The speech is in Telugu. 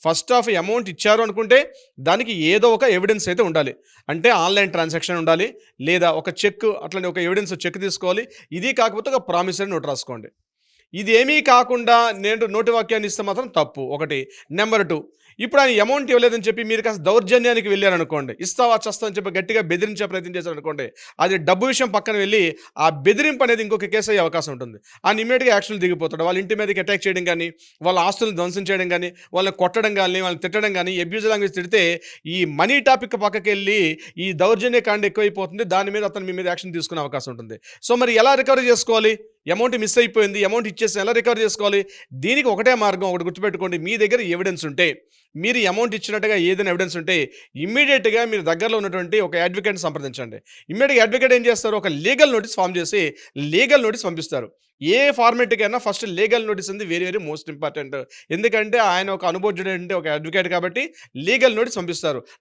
ఫస్ట్ ఆఫ్ అమౌంట్ ఇచ్చారు అనుకుంటే దానికి ఏదో ఒక ఎవిడెన్స్ అయితే ఉండాలి. అంటే ఆన్‌లైన్ ట్రాన్సాక్షన్ ఉండాలి. లేదా ఒక చెక్ అట్లనే ఒక ఎవిడెన్స్ చెక్ తీసుకోవాలి. ఇది కాకపోతే ఒక ప్రామిసరీ నోట్ రాసుకోండి. ఇదేమీ కాకుండా నేను నోటి వాక్యాన్ని ఇస్తే మాత్రం తప్పు ఒకటి. నంబర్ 2 ఇప్పుడు ఆయన అమౌంట్ ఇవ్వలేదని చెప్పి మీరు కాస్త దౌర్జన్యానికి వెళ్లారనుకోండి. ఇస్తావా చస్తావా అని చెప్పి గట్టిగా బెదిరించే ప్రయత్నం చేశారనుకోండి. అది డబ్బు విషయం పక్కన వెళ్లి ఆ బెదిరింపు అనేది ఇంకొక కేస్ అయ్యే అవకాశం ఉంటుంది. ఆయన ఇమ్మీడియేట్‌గా యాక్షన్‌లో దిగిపోతాడు. వాళ్ళ ఇంటి మీదకి అటాక్ చేయడం గాని, వాళ్ళ ఆస్తులను ధ్వంసం చేయడం గాని, వాళ్ళని కొట్టడం గాని, వాళ్ళని తిట్టడం గాని, అబ్యూజ్ లాంగ్వేజ్ తిడితే ఈ మనీ టాపిక్ పక్కకెళ్ళి ఈ దౌర్జన్య కాండ ఎక్కువైపోతుంది. దాని మీద అతను మీ మీద యాక్షన్ తీసుకునే అవకాశం ఉంటుంది. సో, మరి ఎలా రికవరీ చేసుకోవాలి? అమౌంట్ మిస్ అయిపోయింది. అమౌంట్ ఇచ్చేసాం. ఎలా రికవర్ చేసుకోవాలి? దీనికి ఒకటే మార్గం. ఒకటి గుర్తుపెట్టుకోండి. మీ దగ్గర ఎవిడెన్స్ ఉంటే, మీరు అమౌంట్ ఇచ్చినట్టుగా ఏదైనా ఎవిడెన్స్ ఉంటే, ఇమ్మీడియేట్‌గా మీరు దగ్గరలో ఉన్నటువంటి ఒక అడ్వొకేట్‌ని సంప్రదించండి. ఇమ్మీడియేట్‌గా అడ్వొకేట్ ఏం చేస్తారు? ఒక లీగల్ నోటీస్ ఫార్మ్ చేసి, లీగల్ నోటీస్ పంపిస్తారు. ఏ ఫార్మాట్‌కైనా ఫస్ట్ లీగల్ నోటీస్ అనేది వెరీ, వెరీ మోస్ట్ ఇంపార్టెంట్. ఎందుకంటే ఆయన ఒక అనుభవజ్ఞుడైన ఒక అడ్వొకేట్ కాబట్టి లీగల్ నోటీస్ పంపిస్తారు.